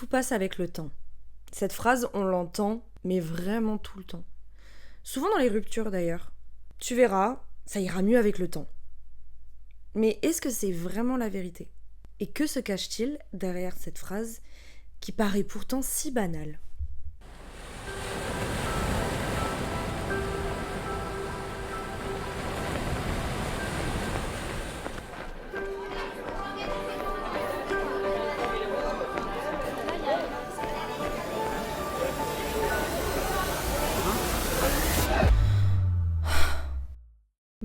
Tout passe avec le temps. Cette phrase, on l'entend, mais vraiment tout le temps. Souvent dans les ruptures d'ailleurs. Tu verras, ça ira mieux avec le temps. Mais est-ce que c'est vraiment la vérité ? Et que se cache-t-il derrière cette phrase qui paraît pourtant si banale ?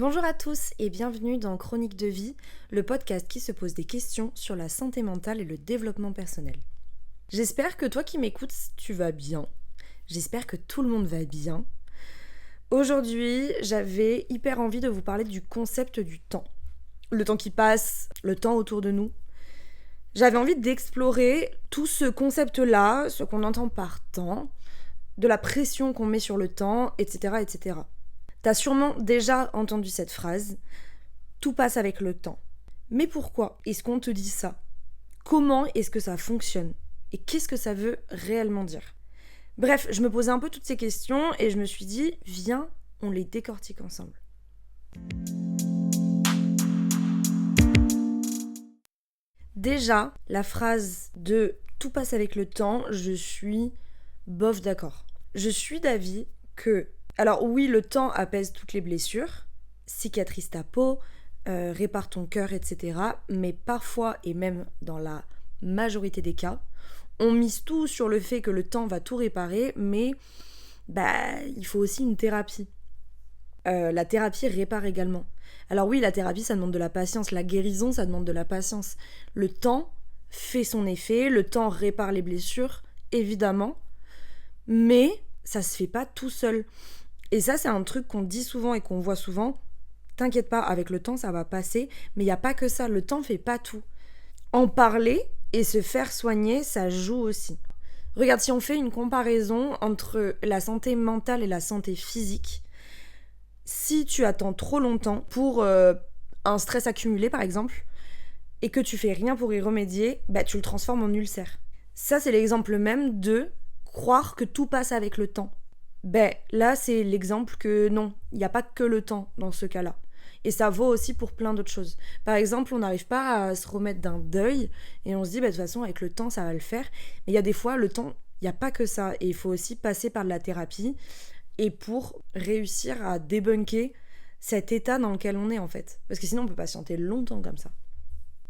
Bonjour à tous et bienvenue dans Chronique de vie, le podcast qui se pose des questions sur la santé mentale et le développement personnel. J'espère que toi qui m'écoutes, tu vas bien. J'espère que tout le monde va bien. Aujourd'hui, j'avais hyper envie de vous parler du concept du temps. Le temps qui passe, le temps autour de nous. J'avais envie d'explorer tout ce concept-là, ce qu'on entend par temps, de la pression qu'on met sur le temps, etc., etc. T'as sûrement déjà entendu cette phrase, tout passe avec le temps. Mais pourquoi est-ce qu'on te dit ça ? Comment est-ce que ça fonctionne ? Et qu'est-ce que ça veut réellement dire ? Bref, je me posais un peu toutes ces questions et je me suis dit, viens, on les décortique ensemble. Déjà, la phrase de tout passe avec le temps, je suis bof d'accord. Je suis d'avis que alors oui, le temps apaise toutes les blessures, cicatrise ta peau, répare ton cœur, etc. Mais parfois, et même dans la majorité des cas, on mise tout sur le fait que le temps va tout réparer, mais il faut aussi une thérapie. La thérapie répare également. Alors oui, la thérapie, ça demande de la patience. La guérison, ça demande de la patience. Le temps fait son effet, le temps répare les blessures, évidemment, mais ça se fait pas tout seul. Et ça, c'est un truc qu'on dit souvent et qu'on voit souvent. T'inquiète pas, avec le temps, ça va passer. Mais il n'y a pas que ça, le temps fait pas tout. En parler et se faire soigner, ça joue aussi. Regarde, si on fait une comparaison entre la santé mentale et la santé physique, si tu attends trop longtemps pour un stress accumulé, par exemple, et que tu fais rien pour y remédier, tu le transformes en ulcère. Ça, c'est l'exemple même de croire que tout passe avec le temps. Là, c'est l'exemple que non, il n'y a pas que le temps dans ce cas-là. Et ça vaut aussi pour plein d'autres choses. Par exemple, on n'arrive pas à se remettre d'un deuil et on se dit, de toute façon, avec le temps, ça va le faire. Mais il y a des fois, le temps, il n'y a pas que ça. Et il faut aussi passer par de la thérapie et pour réussir à débunker cet état dans lequel on est, en fait. Parce que sinon, on peut patienter longtemps comme ça.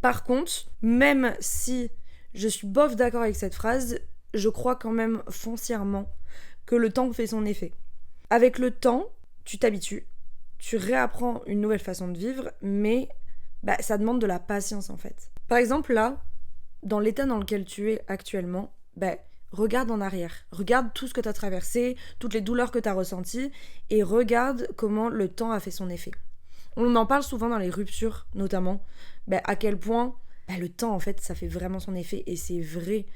Par contre, même si je suis bof d'accord avec cette phrase, je crois quand même foncièrement que le temps fait son effet. Avec le temps, tu t'habitues, tu réapprends une nouvelle façon de vivre, mais ça demande de la patience en fait. Par exemple là, dans l'état dans lequel tu es actuellement, regarde en arrière, regarde tout ce que tu as traversé, toutes les douleurs que tu as ressenties, et regarde comment le temps a fait son effet. On en parle souvent dans les ruptures, notamment, à quel point le temps en fait ça fait vraiment son effet, et c'est vrai.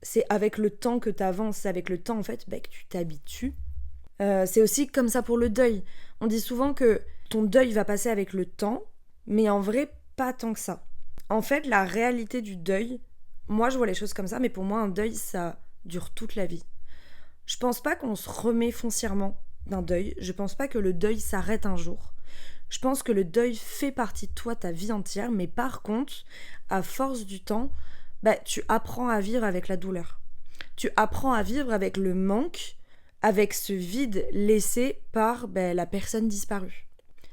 C'est avec le temps que tu avances, c'est avec le temps en fait que tu t'habitues. C'est aussi comme ça pour le deuil. On dit souvent que ton deuil va passer avec le temps, mais en vrai, pas tant que ça. En fait, la réalité du deuil, moi je vois les choses comme ça, mais pour moi un deuil, ça dure toute la vie. Je pense pas qu'on se remet foncièrement d'un deuil, je pense pas que le deuil s'arrête un jour. Je pense que le deuil fait partie de toi ta vie entière, mais par contre, à force du temps, tu apprends à vivre avec la douleur. Tu apprends à vivre avec le manque, avec ce vide laissé par la personne disparue.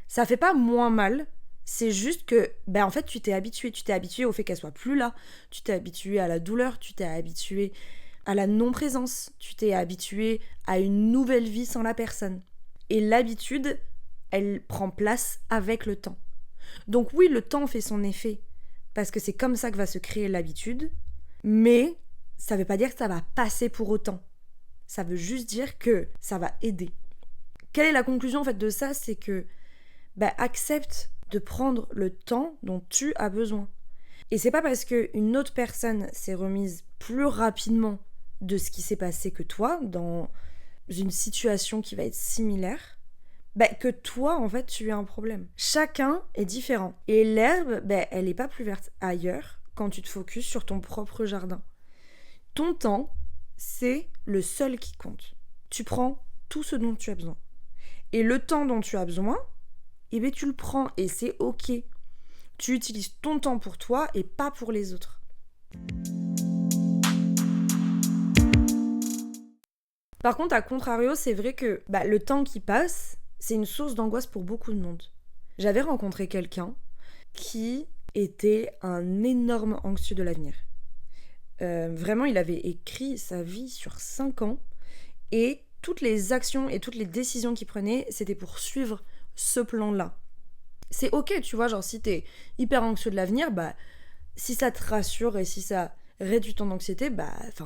Ça fait pas moins mal, c'est juste que en fait tu t'es habitué au fait qu'elle soit plus là, tu t'es habitué à la douleur, tu t'es habitué à la non-présence, tu t'es habitué à une nouvelle vie sans la personne. Et l'habitude, elle prend place avec le temps. Donc oui, le temps fait son effet, parce que c'est comme ça que va se créer l'habitude, mais ça veut pas dire que ça va passer pour autant. Ça veut juste dire que ça va aider. Quelle est la conclusion en fait de ça ? C'est que accepte de prendre le temps dont tu as besoin. Et c'est pas parce qu'une autre personne s'est remise plus rapidement de ce qui s'est passé que toi, dans une situation qui va être similaire, que toi, en fait, tu as un problème. Chacun est différent. Et l'herbe, elle n'est pas plus verte ailleurs quand tu te focuses sur ton propre jardin. Ton temps, c'est le seul qui compte. Tu prends tout ce dont tu as besoin. Et le temps dont tu as besoin, eh bien tu le prends et c'est ok. Tu utilises ton temps pour toi et pas pour les autres. Par contre, à contrario, c'est vrai que le temps qui passe, c'est une source d'angoisse pour beaucoup de monde. J'avais rencontré quelqu'un qui était un énorme anxieux de l'avenir. Vraiment, il avait écrit sa vie sur 5 ans et toutes les actions et toutes les décisions qu'il prenait, c'était pour suivre ce plan-là. C'est ok, tu vois, genre si t'es hyper anxieux de l'avenir, si ça te rassure et si ça réduit ton anxiété,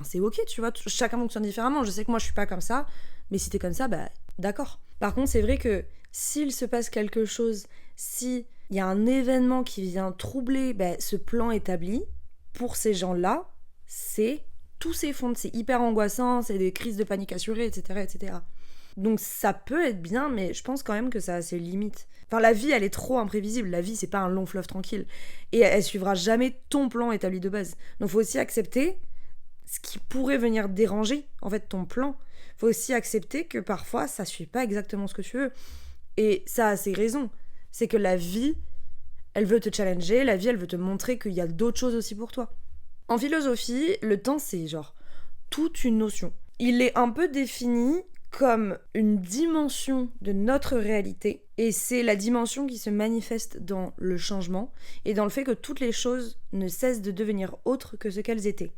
c'est ok, tu vois, chacun fonctionne différemment. Je sais que moi je suis pas comme ça, mais si t'es comme ça, d'accord. Par contre, c'est vrai que s'il se passe quelque chose, si il y a un événement qui vient troubler ce plan établi, pour ces gens-là, tout s'effondre, c'est hyper angoissant, c'est des crises de panique assurées, etc., etc. Donc ça peut être bien, mais je pense quand même que ça a ses limites. Enfin, la vie, elle est trop imprévisible. La vie, c'est pas un long fleuve tranquille. Et elle suivra jamais ton plan établi de base. Donc faut aussi accepter ce qui pourrait venir déranger, en fait, ton plan. Faut aussi accepter que parfois, ça suit pas exactement ce que tu veux. Et ça a ses raisons. C'est que la vie, elle veut te challenger, la vie, elle veut te montrer qu'il y a d'autres choses aussi pour toi. En philosophie, le temps, c'est genre toute une notion. Il est un peu défini comme une dimension de notre réalité, et c'est la dimension qui se manifeste dans le changement et dans le fait que toutes les choses ne cessent de devenir autres que ce qu'elles étaient.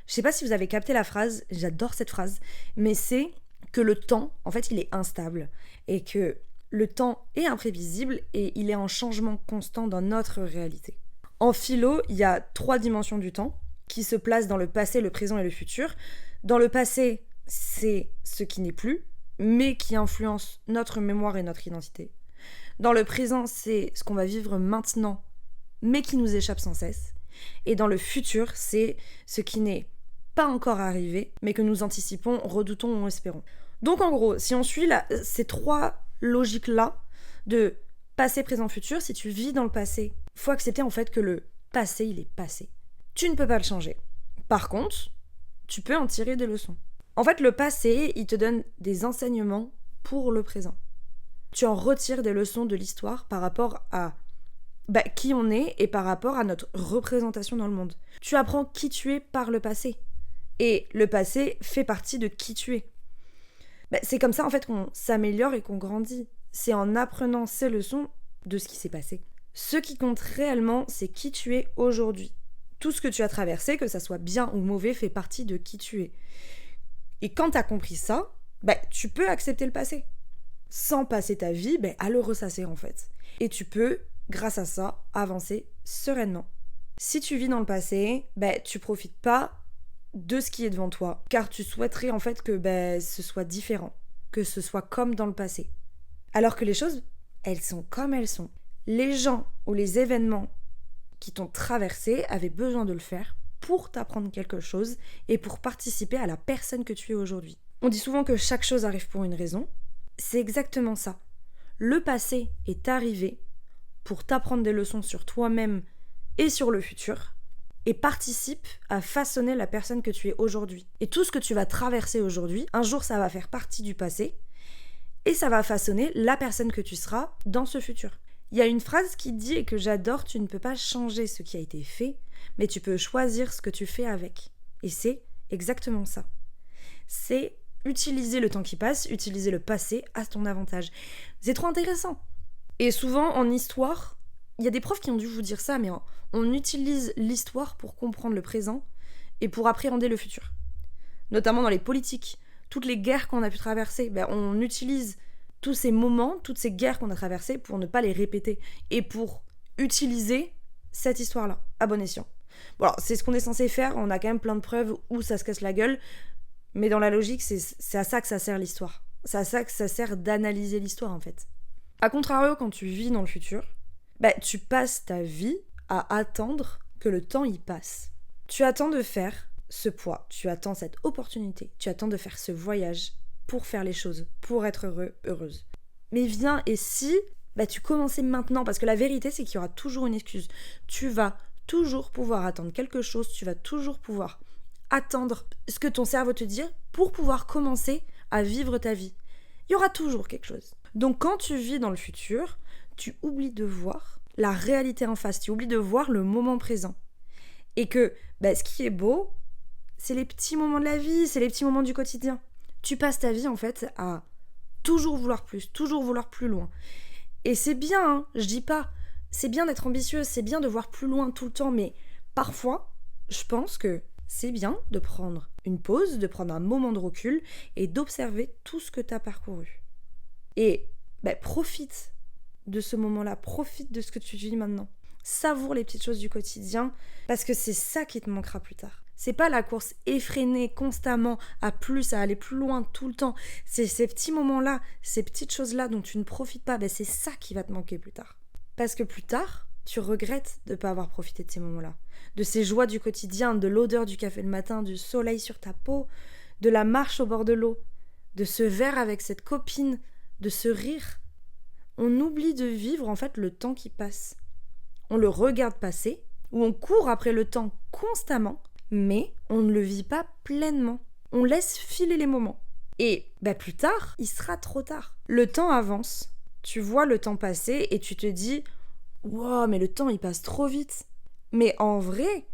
Je sais pas si vous avez capté la phrase, j'adore cette phrase, mais c'est que le temps, en fait, il est instable et que le temps est imprévisible et il est en changement constant dans notre réalité. En philo, il y a 3 dimensions du temps qui se placent dans le passé, le présent et le futur. Dans le passé, c'est ce qui n'est plus, mais qui influence notre mémoire et notre identité. Dans le présent, c'est ce qu'on va vivre maintenant, mais qui nous échappe sans cesse. Et dans le futur, c'est ce qui n'est pas encore arrivé, mais que nous anticipons, redoutons ou espérons. Donc en gros, si on suit ces 3 logiques-là de passé, présent, futur, si tu vis dans le passé, faut accepter en fait que le passé, il est passé. Tu ne peux pas le changer. Par contre, tu peux en tirer des leçons. En fait, le passé, il te donne des enseignements pour le présent. Tu en retires des leçons de l'histoire par rapport à qui on est et par rapport à notre représentation dans le monde. Tu apprends qui tu es par le passé. Et le passé fait partie de qui tu es. C'est comme ça en fait qu'on s'améliore et qu'on grandit. C'est en apprenant ces leçons de ce qui s'est passé. Ce qui compte réellement, c'est qui tu es aujourd'hui. Tout ce que tu as traversé, que ça soit bien ou mauvais, fait partie de qui tu es. Et quand tu as compris ça, tu peux accepter le passé. Sans passer ta vie à le ressasser en fait. Et tu peux, grâce à ça, avancer sereinement. Si tu vis dans le passé, tu profites pas de ce qui est devant toi, car tu souhaiterais en fait que ce soit différent, que ce soit comme dans le passé. Alors que les choses, elles sont comme elles sont. Les gens ou les événements qui t'ont traversé avaient besoin de le faire pour t'apprendre quelque chose et pour participer à la personne que tu es aujourd'hui. On dit souvent que chaque chose arrive pour une raison. C'est exactement ça. Le passé est arrivé pour t'apprendre des leçons sur toi-même et sur le futur et participe à façonner la personne que tu es aujourd'hui. Et tout ce que tu vas traverser aujourd'hui, un jour ça va faire partie du passé et ça va façonner la personne que tu seras dans ce futur. Il y a une phrase qui dit, et que j'adore, tu ne peux pas changer ce qui a été fait, mais tu peux choisir ce que tu fais avec. Et c'est exactement ça. C'est utiliser le temps qui passe, utiliser le passé à ton avantage. C'est trop intéressant. Et souvent, en histoire, il y a des profs qui ont dû vous dire ça, mais on utilise l'histoire pour comprendre le présent et pour appréhender le futur. Notamment dans les politiques. Toutes les guerres qu'on a pu traverser, on utilise tous ces moments, toutes ces guerres qu'on a traversées pour ne pas les répéter et pour utiliser cette histoire-là, à bon escient. Bon, alors, c'est ce qu'on est censé faire, on a quand même plein de preuves où ça se casse la gueule, mais dans la logique, c'est à ça que ça sert l'histoire. C'est à ça que ça sert d'analyser l'histoire, en fait. A contrario, quand tu vis dans le futur, tu passes ta vie à attendre que le temps y passe. Tu attends de faire ce poids, tu attends cette opportunité, tu attends de faire ce voyage pour faire les choses, pour être heureux, heureuse. Mais viens, et si tu commençais maintenant, parce que la vérité, c'est qu'il y aura toujours une excuse. Tu vas toujours pouvoir attendre quelque chose, tu vas toujours pouvoir attendre ce que ton cerveau te dit pour pouvoir commencer à vivre ta vie. Il y aura toujours quelque chose. Donc quand tu vis dans le futur, tu oublies de voir la réalité en face, tu oublies de voir le moment présent. Et que ce qui est beau, c'est les petits moments de la vie, c'est les petits moments du quotidien. Tu passes ta vie en fait à toujours vouloir plus, toujours vouloir plus loin. Et c'est bien, hein, je dis pas, c'est bien d'être ambitieuse, c'est bien de voir plus loin tout le temps, mais parfois, je pense que c'est bien de prendre une pause, de prendre un moment de recul et d'observer tout ce que tu as parcouru. Et profite de ce moment-là, profite de ce que tu vis maintenant. Savoure les petites choses du quotidien parce que c'est ça qui te manquera plus tard. C'est pas la course effrénée constamment à plus, à aller plus loin tout le temps. C'est ces petits moments-là, ces petites choses-là dont tu ne profites pas, c'est ça qui va te manquer plus tard. Parce que plus tard, tu regrettes de ne pas avoir profité de ces moments-là. De ces joies du quotidien, de l'odeur du café le matin, du soleil sur ta peau, de la marche au bord de l'eau, de ce verre avec cette copine, de ce rire. On oublie de vivre en fait le temps qui passe. On le regarde passer, ou on court après le temps constamment, mais on ne le vit pas pleinement. On laisse filer les moments. Et plus tard, il sera trop tard. Le temps avance, tu vois le temps passer et tu te dis « Wow, mais le temps il passe trop vite !» Mais en vrai,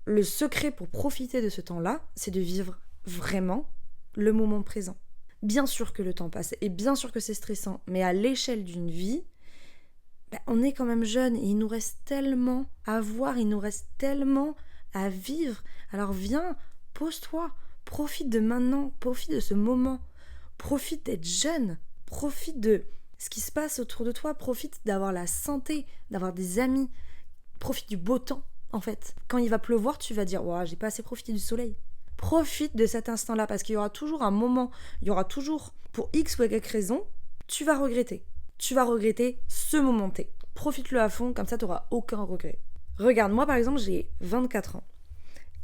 le secret pour profiter de ce temps-là, c'est de vivre vraiment le moment présent. Bien sûr que le temps passe et bien sûr que c'est stressant, mais à l'échelle d'une vie, on est quand même jeune et il nous reste tellement à voir, il nous reste tellement à vivre. Alors viens, pose-toi, profite de maintenant, profite de ce moment, profite d'être jeune, profite de ce qui se passe autour de toi, profite d'avoir la santé, d'avoir des amis, profite du beau temps en fait. Quand il va pleuvoir, tu vas dire « Ouah, j'ai pas assez profité du soleil ». Profite de cet instant-là parce qu'il y aura toujours un moment, il y aura toujours, pour X ou Y raison, tu vas regretter. Tu vas regretter ce moment T. Profite-le à fond, comme ça tu n'auras aucun regret. Regarde, moi par exemple, j'ai 24 ans.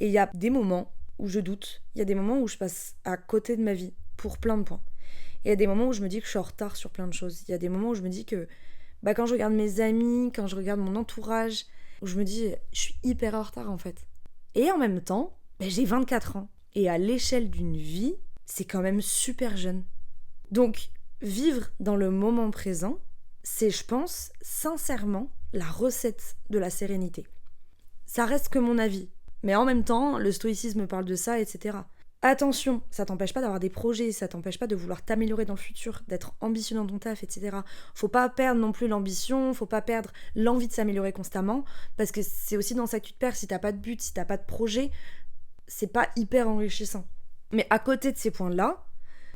Et il y a des moments où je doute, il y a des moments où je passe à côté de ma vie pour plein de points. Il y a des moments où je me dis que je suis en retard sur plein de choses. Il y a des moments où je me dis que quand je regarde mes amis, quand je regarde mon entourage, où je me dis je suis hyper en retard en fait. Et en même temps, j'ai 24 ans. Et à l'échelle d'une vie, c'est quand même super jeune. Donc, vivre dans le moment présent, c'est, je pense, sincèrement, la recette de la sérénité. Ça reste que mon avis. Mais en même temps, le stoïcisme parle de ça, etc. Attention, ça t'empêche pas d'avoir des projets, ça t'empêche pas de vouloir t'améliorer dans le futur, d'être ambitieux dans ton taf, etc. Faut pas perdre non plus l'ambition, faut pas perdre l'envie de s'améliorer constamment, parce que c'est aussi dans ça que tu te perds. Si t'as pas de but, si t'as pas de projet, c'est pas hyper enrichissant. Mais à côté de ces points-là,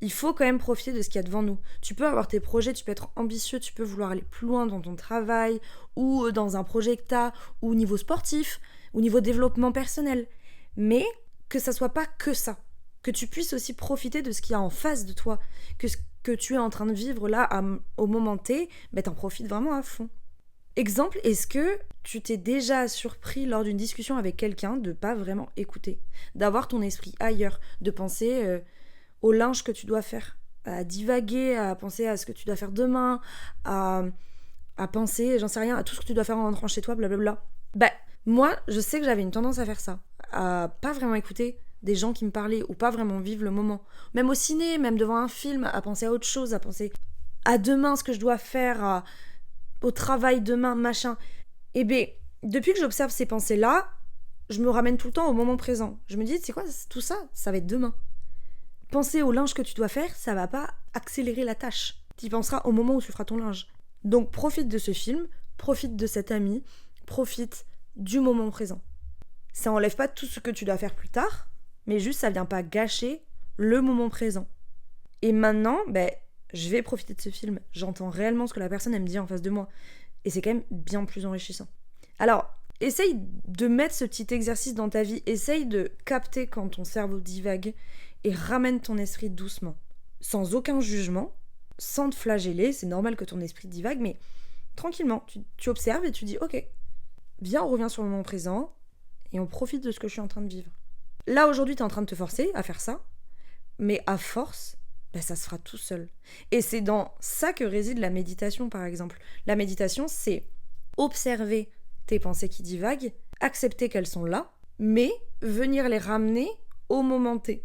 il faut quand même profiter de ce qu'il y a devant nous. Tu peux avoir tes projets, tu peux être ambitieux, tu peux vouloir aller plus loin dans ton travail, ou dans un projet que t'as, ou au niveau sportif, ou au niveau développement personnel. Mais que ça soit pas que ça. Que tu puisses aussi profiter de ce qu'il y a en face de toi. Que ce que tu es en train de vivre là, au moment T, t'en profites vraiment à fond. Exemple, est-ce que tu t'es déjà surpris lors d'une discussion avec quelqu'un de pas vraiment écouter, d'avoir ton esprit ailleurs, de penser au linge que tu dois faire, à divaguer, à penser à ce que tu dois faire demain, à penser, j'en sais rien, à tout ce que tu dois faire en rentrant chez toi, blablabla. Moi, je sais que j'avais une tendance à faire ça, à pas vraiment écouter des gens qui me parlaient ou pas vraiment vivre le moment. Même au ciné, même devant un film, à penser à autre chose, à penser à demain ce que je dois faire, au travail demain, machin. Et depuis que j'observe ces pensées-là, je me ramène tout le temps au moment présent. Je me dis, c'est quoi tout ça? Ça va être demain. Penser au linge que tu dois faire, ça va pas accélérer la tâche. Tu y penseras au moment où tu feras ton linge. Donc profite de ce film, profite de cet ami, profite du moment présent. Ça enlève pas tout ce que tu dois faire plus tard, mais juste ça vient pas gâcher le moment présent. Et maintenant, je vais profiter de ce film. J'entends réellement ce que la personne elle me dit en face de moi. Et c'est quand même bien plus enrichissant. Alors, essaye de mettre ce petit exercice dans ta vie. Essaye de capter quand ton cerveau divague et ramène ton esprit doucement. Sans aucun jugement, sans te flageller. C'est normal que ton esprit divague, mais tranquillement. Tu observes et tu dis « Ok, viens, on revient sur le moment présent et on profite de ce que je suis en train de vivre. » Là, aujourd'hui, tu es en train de te forcer à faire ça, mais à force, ça se fera tout seul. Et c'est dans ça que réside la méditation, par exemple. La méditation, c'est observer tes pensées qui divaguent, accepter qu'elles sont là, mais venir les ramener au moment T.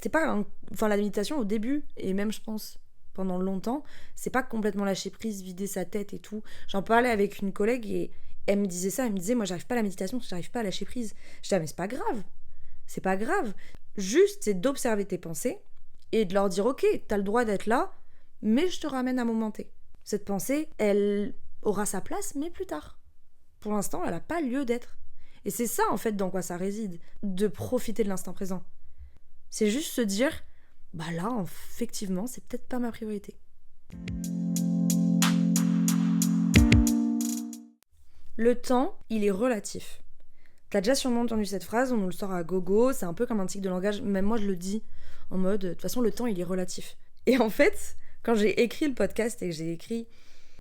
C'est pas la méditation au début, et même je pense pendant longtemps, c'est pas complètement lâcher prise, vider sa tête et tout. J'en parlais avec une collègue et elle me disait ça, elle me disait moi j'arrive pas à la méditation, j'arrive pas à lâcher prise. Je disais mais c'est pas grave. Juste c'est d'observer tes pensées et de leur dire ok, t'as le droit d'être là, mais je te ramène à un moment T. Cette pensée, elle aura sa place, mais plus tard. Pour l'instant, elle n'a pas lieu d'être. Et c'est ça en fait dans quoi ça réside, de profiter de l'instant présent. C'est juste se dire, bah là, effectivement, c'est peut-être pas ma priorité. Le temps, il est relatif. T'as déjà sûrement entendu cette phrase, on nous le sort à gogo, c'est un peu comme un tic de langage, même moi je le dis en mode, de toute façon le temps il est relatif. Et en fait, quand j'ai écrit le podcast et que j'ai écrit,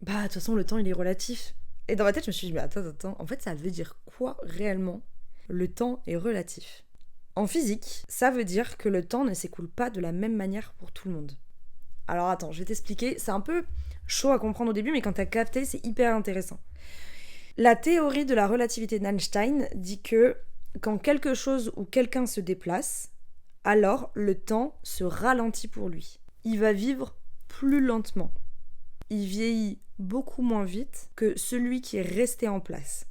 bah de toute façon le temps il est relatif, et dans ma tête je me suis dit, mais attends, en fait ça veut dire quoi réellement, le temps est relatif? En physique, ça veut dire que le temps ne s'écoule pas de la même manière pour tout le monde. Alors attends, je vais t'expliquer, c'est un peu chaud à comprendre au début, mais quand t'as capté, c'est hyper intéressant. La théorie de la relativité d'Einstein dit que quand quelque chose ou quelqu'un se déplace, alors le temps se ralentit pour lui. Il va vivre plus lentement. Il vieillit beaucoup moins vite que celui qui est resté en place.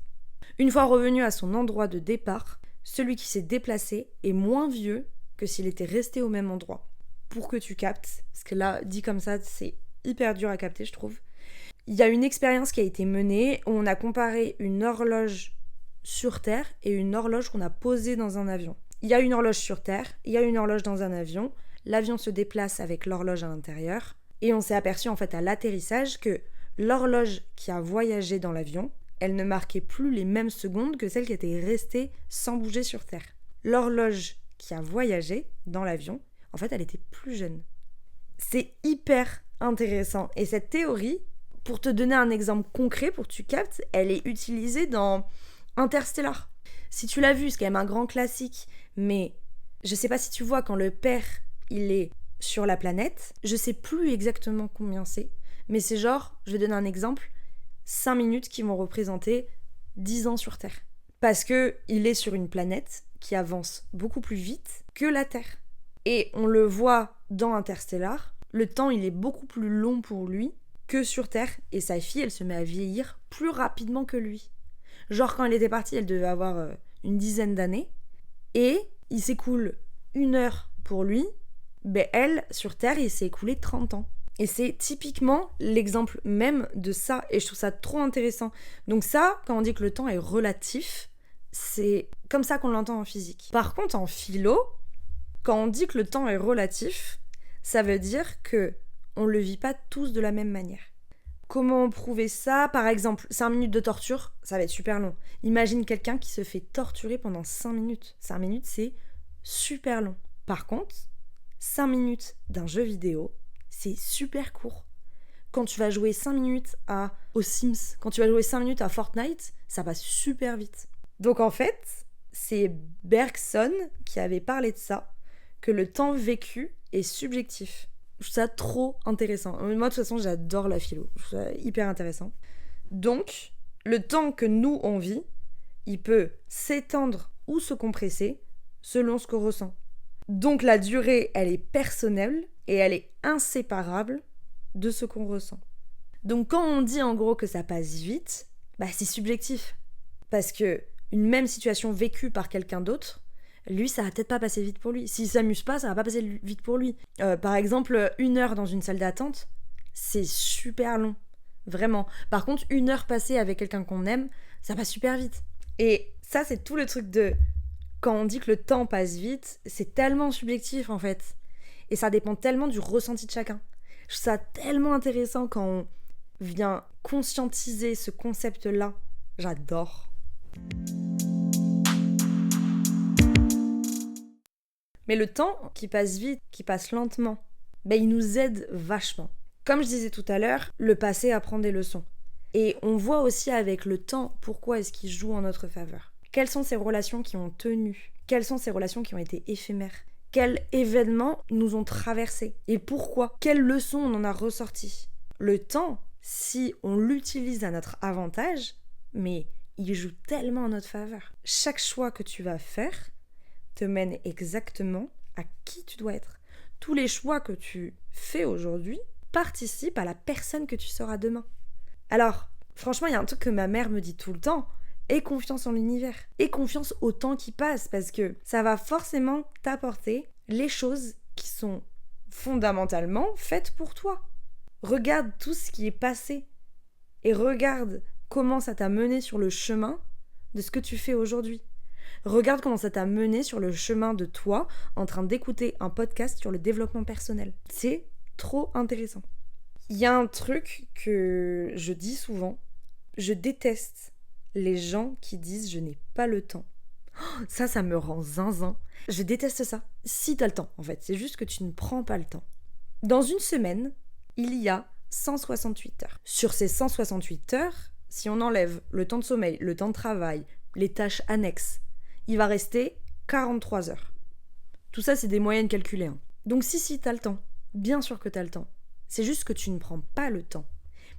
Une fois revenu à son endroit de départ, celui qui s'est déplacé est moins vieux que s'il était resté au même endroit. Pour que tu captes, parce que là, dit comme ça, c'est hyper dur à capter, je trouve. Il y a une expérience qui a été menée où on a comparé une horloge sur Terre et une horloge qu'on a posée dans un avion. Il y a une horloge sur Terre, il y a une horloge dans un avion, l'avion se déplace avec l'horloge à l'intérieur, et on s'est aperçu en fait à l'atterrissage que l'horloge qui a voyagé dans l'avion, elle ne marquait plus les mêmes secondes que celle qui était restée sans bouger sur Terre. L'horloge qui a voyagé dans l'avion, en fait, elle était plus jeune. C'est hyper intéressant. Et cette théorie, pour te donner un exemple concret, pour que tu captes, elle est utilisée dans Interstellar. Si tu l'as vu, c'est quand même un grand classique, mais je sais pas si tu vois, quand le père, il est sur la planète, je sais plus exactement combien c'est, mais c'est genre, je vais donner un exemple, 5 minutes qui vont représenter 10 ans sur Terre. Parce que il est sur une planète qui avance beaucoup plus vite que la Terre. Et on le voit dans Interstellar, le temps il est beaucoup plus long pour lui que sur Terre, et sa fille elle se met à vieillir plus rapidement que lui. Genre quand elle était partie, elle devait avoir une dizaine d'années, et il s'écoule 1 heure pour lui, ben elle, sur Terre, il s'est écoulé 30 ans. Et c'est typiquement l'exemple même de ça, et je trouve ça trop intéressant. Donc ça, quand on dit que le temps est relatif, c'est comme ça qu'on l'entend en physique. Par contre, en philo, quand on dit que le temps est relatif, ça veut dire que on le vit pas tous de la même manière. Comment prouver ça? Par exemple, 5 minutes de torture, ça va être super long. Imagine quelqu'un qui se fait torturer pendant 5 minutes. 5 minutes, c'est super long. Par contre, 5 minutes d'un jeu vidéo, c'est super court. Quand tu vas jouer 5 minutes aux Sims, quand tu vas jouer 5 minutes à Fortnite, ça passe super vite. Donc en fait, c'est Bergson qui avait parlé de ça, que le temps vécu est subjectif. Je trouve ça trop intéressant. Moi, de toute façon, j'adore la philo. Je trouve ça hyper intéressant. Donc, le temps que nous, on vit, il peut s'étendre ou se compresser selon ce qu'on ressent. Donc, la durée, elle est personnelle et elle est inséparable de ce qu'on ressent. Donc, quand on dit en gros que ça passe vite, bah, c'est subjectif. Parce que une même situation vécue par quelqu'un d'autre, lui, ça va peut-être pas passer vite pour lui. S'il s'amuse pas, ça va pas passer vite pour lui. Par exemple, 1 heure dans une salle d'attente, c'est super long. Vraiment. Par contre, 1 heure passée avec quelqu'un qu'on aime, ça passe super vite. Et ça, c'est tout le truc de... Quand on dit que le temps passe vite, c'est tellement subjectif, en fait. Et ça dépend tellement du ressenti de chacun. Je trouve ça tellement intéressant quand on vient conscientiser ce concept-là. J'adore. Mais le temps qui passe vite, qui passe lentement, il nous aide vachement. Comme je disais tout à l'heure, le passé apprend des leçons. Et on voit aussi avec le temps pourquoi est-ce qu'il joue en notre faveur. Quelles sont ces relations qui ont tenu? Quelles sont ces relations qui ont été éphémères? Quels événements nous ont traversés? Et pourquoi? Quelles leçons on en a ressorties? Le temps, si on l'utilise à notre avantage, mais il joue tellement en notre faveur. Chaque choix que tu vas faire, te mène exactement à qui tu dois être. Tous les choix que tu fais aujourd'hui participent à la personne que tu seras demain. Alors, franchement, il y a un truc que ma mère me dit tout le temps. Aie confiance en l'univers. Aie confiance au temps qui passe parce que ça va forcément t'apporter les choses qui sont fondamentalement faites pour toi. Regarde tout ce qui est passé et regarde comment ça t'a mené sur le chemin de ce que tu fais aujourd'hui. Regarde comment ça t'a mené sur le chemin de toi en train d'écouter un podcast sur le développement personnel. C'est trop intéressant. Il y a un truc que je dis souvent, je déteste les gens qui disent je n'ai pas le temps. Ça me rend zinzin. Je déteste ça. Si t'as le temps, en fait, c'est juste que tu ne prends pas le temps. Dans une semaine, il y a 168 heures. Sur ces 168 heures, si on enlève le temps de sommeil, le temps de travail, les tâches annexes, il va rester 43 heures. Tout ça, c'est des moyennes calculées. Donc si t'as le temps, bien sûr que t'as le temps. C'est juste que tu ne prends pas le temps.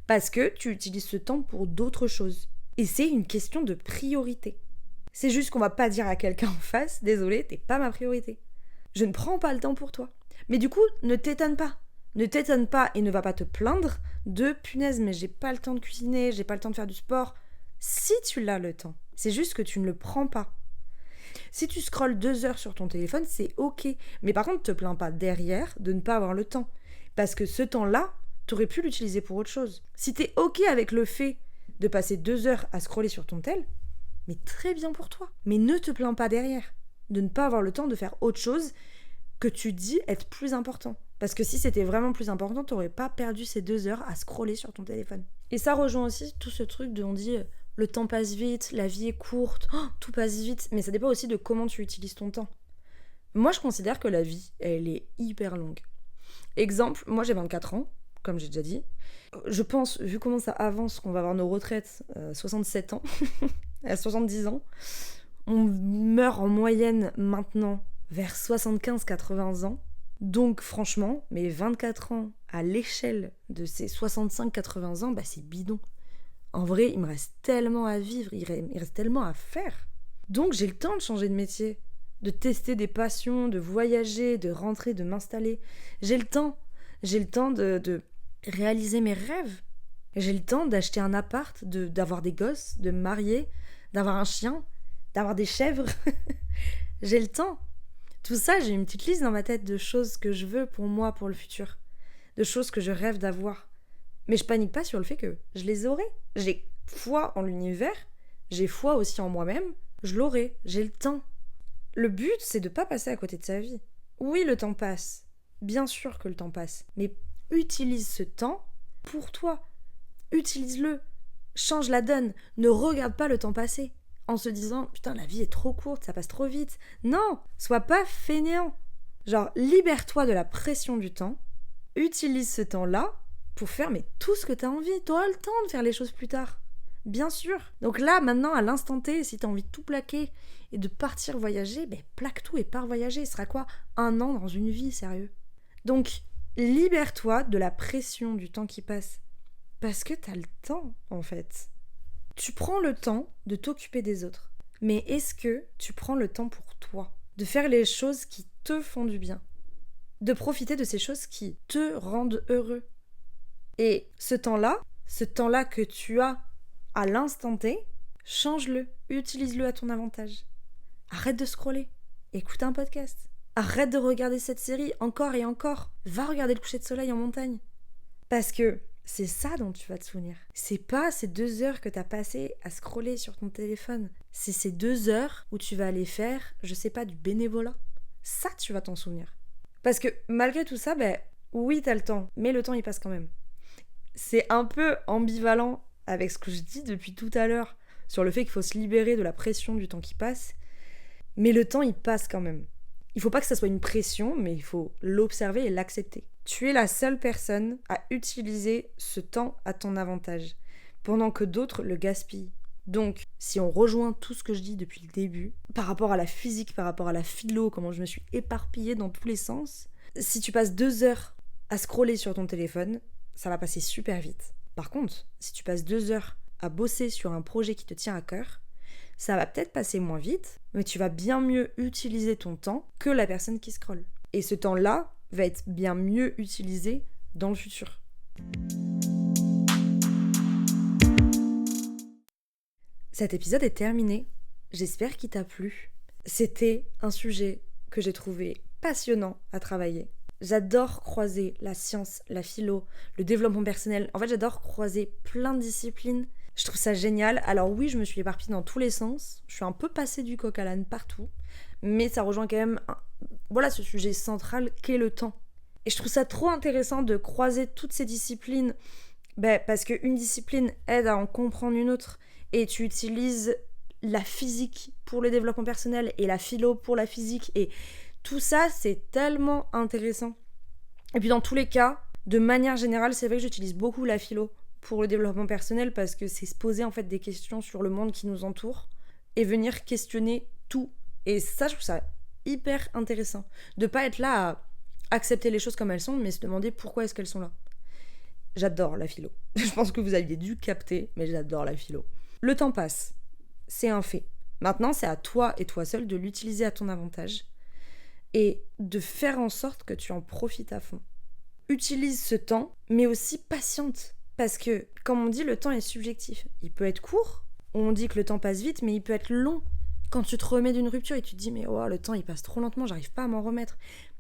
Parce que tu utilises ce temps pour d'autres choses. Et c'est une question de priorité. C'est juste qu'on va pas dire à quelqu'un en face, désolé, t'es pas ma priorité. Je ne prends pas le temps pour toi. Mais du coup, ne t'étonne pas. Ne t'étonne pas et ne va pas te plaindre de punaise, mais j'ai pas le temps de cuisiner, j'ai pas le temps de faire du sport. Si tu l'as le temps, c'est juste que tu ne le prends pas. Si tu scrolles 2 heures sur ton téléphone, c'est ok. Mais par contre, te plains pas derrière de ne pas avoir le temps. Parce que ce temps-là, t'aurais pu l'utiliser pour autre chose. Si t'es ok avec le fait de passer 2 heures à scroller sur ton tel, mais très bien pour toi. Mais ne te plains pas derrière de ne pas avoir le temps de faire autre chose que tu dis être plus important. Parce que si c'était vraiment plus important, t'aurais pas perdu ces 2 heures à scroller sur ton téléphone. Et ça rejoint aussi tout ce truc de on dit le temps passe vite, la vie est courte, tout passe vite, mais ça dépend aussi de comment tu utilises ton temps. Moi, je considère que la vie, elle est hyper longue. Exemple, moi j'ai 24 ans, comme j'ai déjà dit. Je pense, vu comment ça avance, qu'on va avoir nos retraites à 67 ans, à 70 ans. On meurt en moyenne maintenant vers 75-80 ans. Donc franchement, mes 24 ans à l'échelle de ces 65-80 ans, c'est bidon. En vrai, il me reste tellement à vivre, il reste tellement à faire. Donc j'ai le temps de changer de métier, de tester des passions, de voyager, de rentrer, de m'installer. J'ai le temps de réaliser mes rêves. J'ai le temps d'acheter un appart, d'avoir des gosses, de me marier, d'avoir un chien, d'avoir des chèvres. J'ai le temps. Tout ça, j'ai une petite liste dans ma tête de choses que je veux pour moi, pour le futur. De choses que je rêve d'avoir. Mais je panique pas sur le fait que je les aurai. J'ai foi en l'univers, j'ai foi aussi en moi-même, je l'aurai, j'ai le temps. Le but, c'est de pas passer à côté de sa vie. Oui, le temps passe. Bien sûr que le temps passe. Mais utilise ce temps pour toi. Utilise-le. Change la donne. Ne regarde pas le temps passer en se disant « Putain, la vie est trop courte, ça passe trop vite. » Non, sois pas fainéant. Genre, libère-toi de la pression du temps. Utilise ce temps-là pour faire tout ce que t'as envie. T'auras le temps de faire les choses plus tard. Bien sûr. Donc là, maintenant, à l'instant T, si t'as envie de tout plaquer et de partir voyager, plaque tout et pars voyager. Ce sera quoi 1 an dans une vie, sérieux. Donc, libère-toi de la pression du temps qui passe. Parce que t'as le temps, en fait. Tu prends le temps de t'occuper des autres. Mais est-ce que tu prends le temps pour toi? De faire les choses qui te font du bien. De profiter de ces choses qui te rendent heureux. Et ce temps-là que tu as à l'instant T, change-le, utilise-le à ton avantage. Arrête de scroller, écoute un podcast. Arrête de regarder cette série encore et encore. Va regarder le coucher de soleil en montagne. Parce que c'est ça dont tu vas te souvenir. C'est pas ces 2 heures que t'as passées à scroller sur ton téléphone. C'est ces 2 heures où tu vas aller faire, je sais pas, du bénévolat. Ça, tu vas t'en souvenir. Parce que malgré tout ça, oui, t'as le temps, mais le temps, il passe quand même. C'est un peu ambivalent avec ce que je dis depuis tout à l'heure sur le fait qu'il faut se libérer de la pression du temps qui passe. Mais le temps, il passe quand même. Il faut pas que ça soit une pression, mais il faut l'observer et l'accepter. Tu es la seule personne à utiliser ce temps à ton avantage, pendant que d'autres le gaspillent. Donc, si on rejoint tout ce que je dis depuis le début, par rapport à la physique, par rapport à la philo, comment je me suis éparpillée dans tous les sens, si tu passes 2 heures à scroller sur ton téléphone, ça va passer super vite. Par contre, si tu passes 2 heures à bosser sur un projet qui te tient à cœur, Ça va peut-être passer moins vite, mais tu vas bien mieux utiliser ton temps que la personne qui scrolle. Et ce temps-là va être bien mieux utilisé dans le futur. Cet épisode est terminé. J'espère qu'il t'a plu. C'était un sujet que j'ai trouvé passionnant à travailler. J'adore croiser la science, la philo, le développement personnel. En fait, j'adore croiser plein de disciplines. Je trouve ça génial. Alors oui, je me suis éparpillée dans tous les sens. Je suis un peu passée du coq à l'âne partout. Mais ça rejoint quand même ce sujet central qu'est le temps. Et je trouve ça trop intéressant de croiser toutes ces disciplines. Parce qu'une discipline aide à en comprendre une autre. Et tu utilises la physique pour le développement personnel et la philo pour la physique. Et tout ça, c'est tellement intéressant. Et puis dans tous les cas, de manière générale, c'est vrai que j'utilise beaucoup la philo pour le développement personnel parce que c'est se poser en fait des questions sur le monde qui nous entoure et venir questionner tout. Et ça, je trouve ça hyper intéressant. De pas être là à accepter les choses comme elles sont, mais se demander pourquoi est-ce qu'elles sont là. J'adore la philo. Je pense que vous aviez dû capter, mais j'adore la philo. Le temps passe. C'est un fait. Maintenant, c'est à toi et toi seul de l'utiliser à ton avantage et de faire en sorte que tu en profites à fond. Utilise ce temps, mais aussi patiente. Parce que, comme on dit, le temps est subjectif. Il peut être court, on dit que le temps passe vite, mais il peut être long. Quand tu te remets d'une rupture et tu te dis « mais oh, le temps il passe trop lentement, j'arrive pas à m'en remettre ».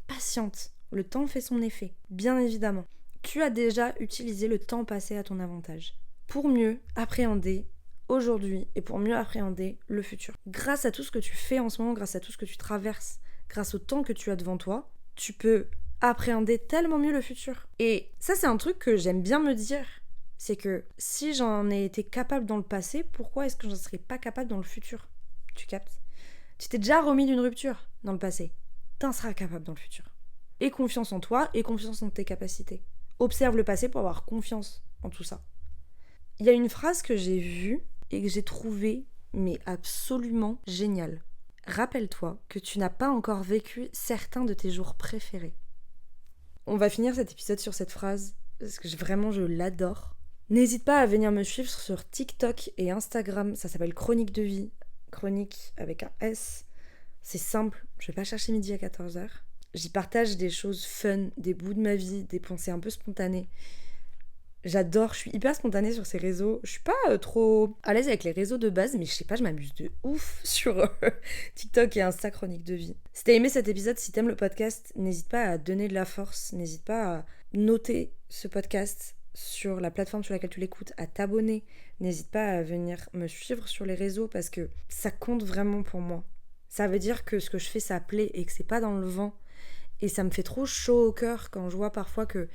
Patiente, le temps fait son effet, bien évidemment. Tu as déjà utilisé le temps passé à ton avantage pour mieux appréhender aujourd'hui et pour mieux appréhender le futur. Grâce à tout ce que tu fais en ce moment, grâce à tout ce que tu traverses, grâce au temps que tu as devant toi, tu peux appréhender tellement mieux le futur. Et ça, c'est un truc que j'aime bien me dire. C'est que si j'en ai été capable dans le passé, pourquoi est-ce que j'en serais pas capable dans le futur ? Tu captes ? Tu t'es déjà remis d'une rupture dans le passé. T'en seras capable dans le futur. Et confiance en toi et confiance en tes capacités. Observe le passé pour avoir confiance en tout ça. Il y a une phrase que j'ai vue et que j'ai trouvée mais absolument géniale. Rappelle-toi que tu n'as pas encore vécu certains de tes jours préférés. On va finir cet épisode sur cette phrase parce que je l'adore. N'hésite pas à venir me suivre sur TikTok et Instagram, ça s'appelle Chronique de vie, chronique avec un S. C'est simple, je vais pas chercher midi à 14h. J'y partage des choses fun, des bouts de ma vie, des pensées un peu spontanées. J'adore, je suis hyper spontanée sur ces réseaux. Je suis pas trop à l'aise avec les réseaux de base, mais je sais pas, je m'amuse de ouf sur TikTok et Insta Chronique de vie. Si t'as aimé cet épisode, si t'aimes le podcast, n'hésite pas à donner de la force, n'hésite pas à noter ce podcast sur la plateforme sur laquelle tu l'écoutes, à t'abonner. N'hésite pas à venir me suivre sur les réseaux parce que ça compte vraiment pour moi. Ça veut dire que ce que je fais, ça plaît et que c'est pas dans le vent. Et ça me fait trop chaud au cœur quand je vois parfois que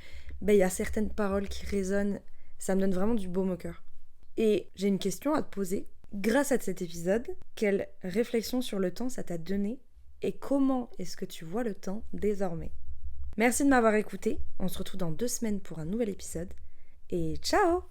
y a certaines paroles qui résonnent. Ça me donne vraiment du baume au cœur. Et j'ai une question à te poser. Grâce à cet épisode, quelle réflexion sur le temps ça t'a donné et comment est-ce que tu vois le temps désormais ? Merci de m'avoir écouté. On se retrouve dans 2 semaines pour un nouvel épisode. Et ciao !